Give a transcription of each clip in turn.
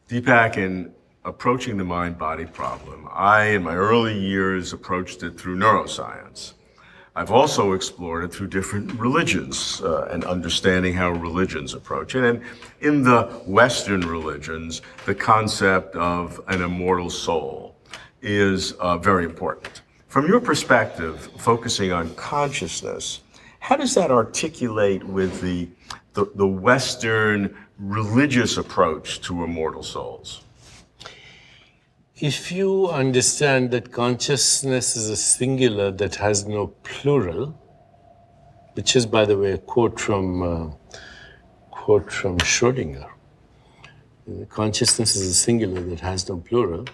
Deepak, in approaching the mind-body problem, I, in my early years, approached it through neuroscience. I've also explored it through different religions and understanding how religions approach it. And in the Western religions, the concept of an immortal soul is very important. From your perspective, focusing on consciousness, how does that articulate with the Western religious approach to immortal souls? If you understand that consciousness is a singular that has no plural, which is, by the way, a quote from Schrödinger, consciousness is a singular that has no plural,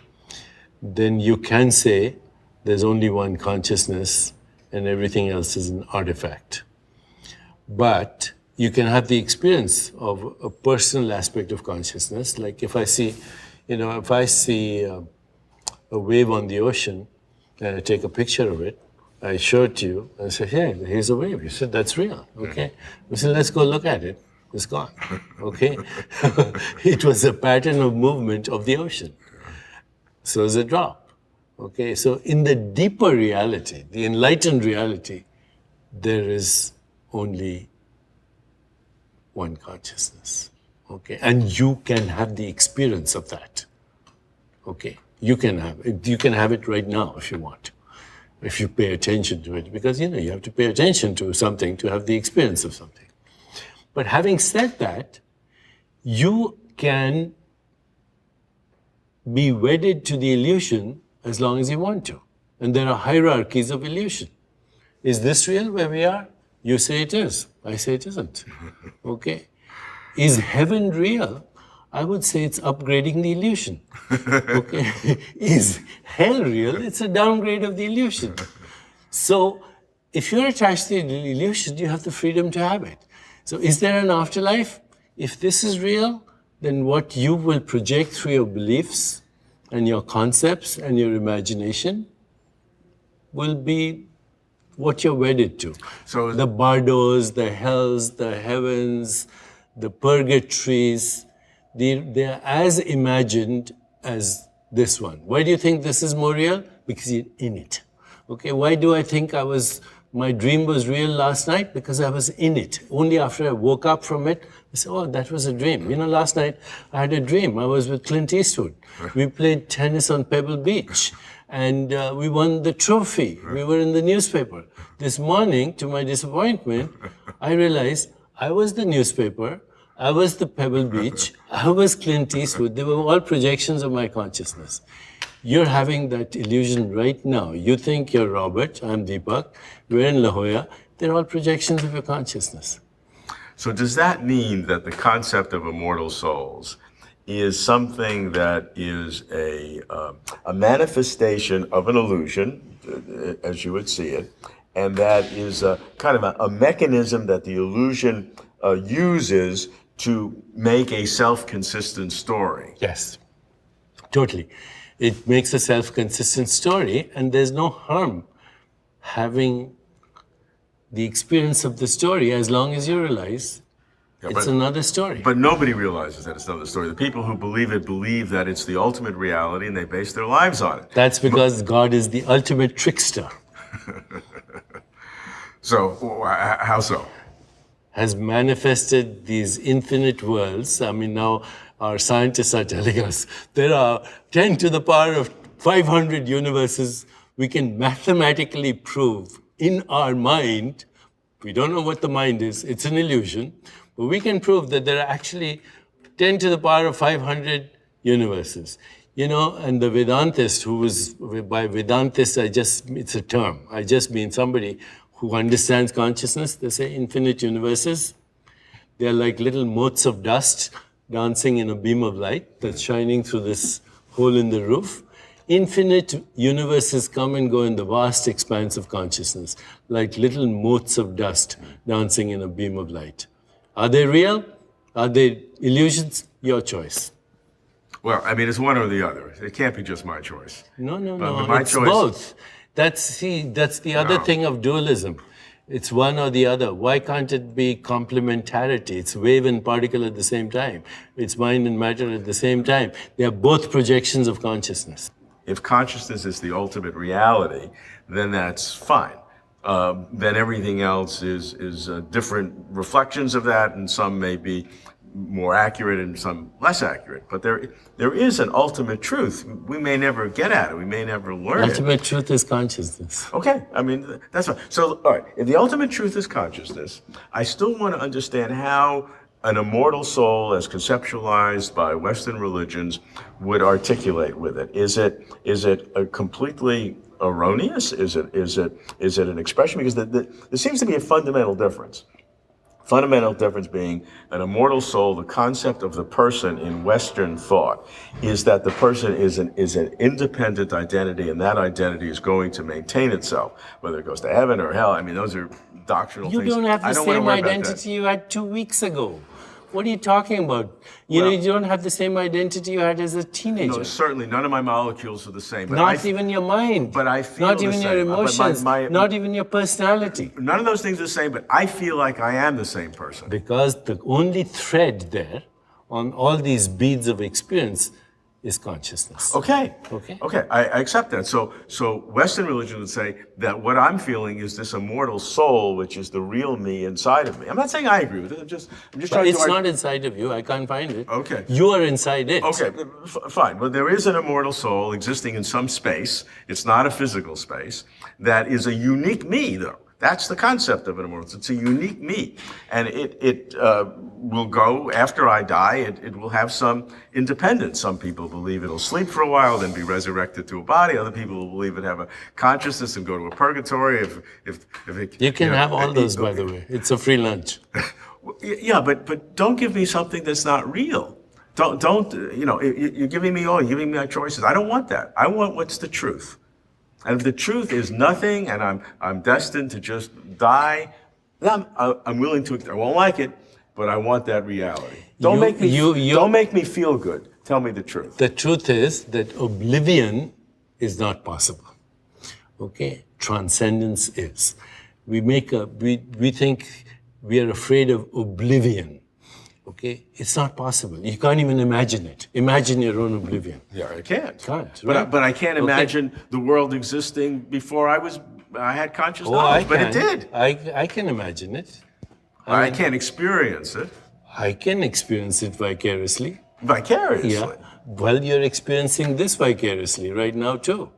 then you can say there's only one consciousness and everything else is an artifact. But you can have the experience of a personal aspect of consciousness. Like if I see, a wave on the ocean and I take a picture of it, I show it to you and say, hey, here's a wave. You said, that's real. Okay. We said, let's go look at it. It's gone. Okay. It was a pattern of movement of the ocean. So it's a drop. Okay. So in the deeper reality, the enlightened reality, there is only one consciousness. Okay. And you can have the experience of that. Okay. You can have it right now if you want, if you pay attention to it, because you have to pay attention to something to have the experience of something. But having said that, you can be wedded to the illusion as long as you want to. And there are hierarchies of illusion. Is this real where we are? You say it is. I say it isn't. Okay. Is heaven real? I would say it's upgrading the illusion. Okay. Is hell real? It's a downgrade of the illusion. So if you're attached to the illusion, you have the freedom to have it. So is there an afterlife? If this is real, then what you will project through your beliefs and your concepts and your imagination will be what you're wedded to. So the bardos, the hells, the heavens, the purgatories, they're as imagined as this one. Why do you think this is more real? Because you're in it. Okay, why do I think my dream was real last night? Because I was in it. Only after I woke up from it, I said, oh, that was a dream. Last night I had a dream. I was with Clint Eastwood. We played tennis on Pebble Beach. And we won the trophy. We were in the newspaper. This morning, to my disappointment, I realized I was the newspaper, I was the Pebble Beach, I was Clint Eastwood. They were all projections of my consciousness. You're having that illusion right now. You think you're Robert, I'm Deepak, we're in La Jolla. They're all projections of your consciousness. So does that mean that the concept of immortal souls is something that is a manifestation of an illusion, as you would see it, and that is kind of a mechanism that the illusion uses to make a self-consistent story? Yes, totally. It makes a self-consistent story, and there's no harm having the experience of the story as long as you realize it's another story. But nobody realizes that it's another story. The people who believe it believe that it's the ultimate reality and they base their lives on it. That's because God is the ultimate trickster. So, how so? Has manifested these infinite worlds. I mean, now our scientists are telling us there are 10 to the power of 500 universes. We can mathematically prove in our mind, we don't know what the mind is, it's an illusion, but we can prove that there are actually 10 to the power of 500 universes. And the Vedantist, by Vedantist, it's a term. I just mean somebody who understands consciousness. They say infinite universes. They're like little motes of dust dancing in a beam of light that's shining through this hole in the roof. Infinite universes come and go in the vast expanse of consciousness, like little motes of dust dancing in a beam of light. Are they real? Are they illusions? Your choice. Well, I mean, it's one or the other. It can't be just my choice. No. My It's choice. both. That's the other thing of dualism. It's one or the other. Why can't it be complementarity? It's wave and particle at the same time. It's mind and matter at the same time. They are both projections of consciousness. If consciousness is the ultimate reality, then that's fine. Then everything else is different reflections of that, and some may be more accurate and some less accurate. But there is an ultimate truth. We may never get at it. We may never learn it. Ultimate truth is consciousness. Okay, I mean, that's fine. So, all right, if the ultimate truth is consciousness, I still want to understand how an immortal soul, as conceptualized by Western religions, would articulate with it. Is it a completely erroneous? Is it an expression? Because there seems to be a fundamental difference. Fundamental difference being an immortal soul, the concept of the person in Western thought is that the person is an independent identity, and that identity is going to maintain itself, whether it goes to heaven or hell. I mean, those are doctrinal things. You don't have the I don't wanna same worry about that. identity you had 2 weeks ago. What are you talking about? You don't have the same identity you had as a teenager. No, certainly none of my molecules are the same. But Not even your mind. But I feel Not the even your same. But emotions. my- Not even your personality. None of those things are the same, but I feel like I am the same person. Because the only thread there on all these beads of experience is consciousness. Okay. Okay. I accept that. So Western religion would say that what I'm feeling is this immortal soul, which is the real me inside of me. I'm not saying I agree with it. I'm just But trying it's to. not inside of you. I can't find it. Okay. You are inside it. Okay, fine. Well, there is an immortal soul existing in some space. It's not a physical space. That is a unique me, though. That's the concept of an immortal soul. It's a unique me. And it will go, after I die, it will have some independence. Some people believe it'll sleep for a while, then be resurrected to a body. Other people will believe it have a consciousness and go to a purgatory. If it, You can have all those, by okay. the way. It's a free lunch. Yeah, but don't give me something that's not real. Don't you're giving me my choices. I don't want that. I want what's the truth. And if the truth is nothing, and I'm destined to just die, then I'm willing to. I won't like it, but I want that reality. Don't make me feel good. Tell me the truth. The truth is that oblivion is not possible. Okay, transcendence is. We think we are afraid of oblivion. Okay, it's not possible. You can't even imagine it. Imagine your own oblivion. Yeah, I can't. Can't, But right? but I can't imagine the world existing before I had conscious knowledge. But it did. I can imagine it. I can't experience it I can experience it vicariously. vicariously. Yeah. Well, you're experiencing this vicariously right now too.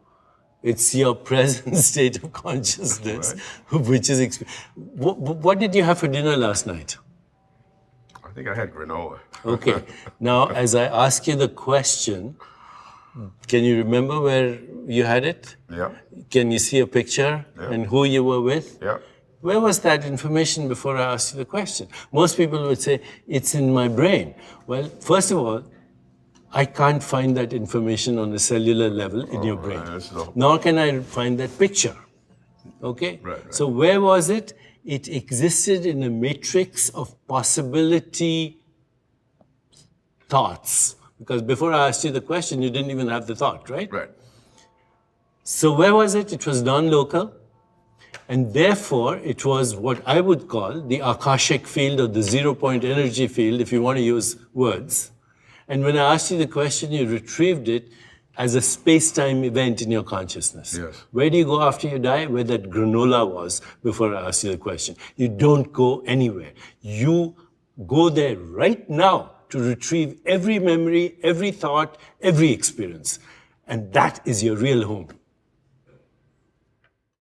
It's your present state of consciousness, which is. What did you have for dinner last night? I think I had granola. Okay. Now, as I ask you the question, can you remember where you had it? Yeah. Can you see a picture and who you were with? Yeah. Where was that information before I asked you the question? Most people would say, it's in my brain. Well, first of all, I can't find that information on a cellular level in your brain. Nor can I find that picture. Okay? Right. So where was it? It existed in a matrix of possibility thoughts. Because before I asked you the question, you didn't even have the thought, right? Right. So where was it? It was non-local. And therefore, it was what I would call the Akashic field or the zero-point energy field, if you want to use words. And when I asked you the question, you retrieved it as a space-time event in your consciousness. Yes. Where do you go after you die? Where that granola was before I asked you the question. You don't go anywhere. You go there right now to retrieve every memory, every thought, every experience. And that is your real home.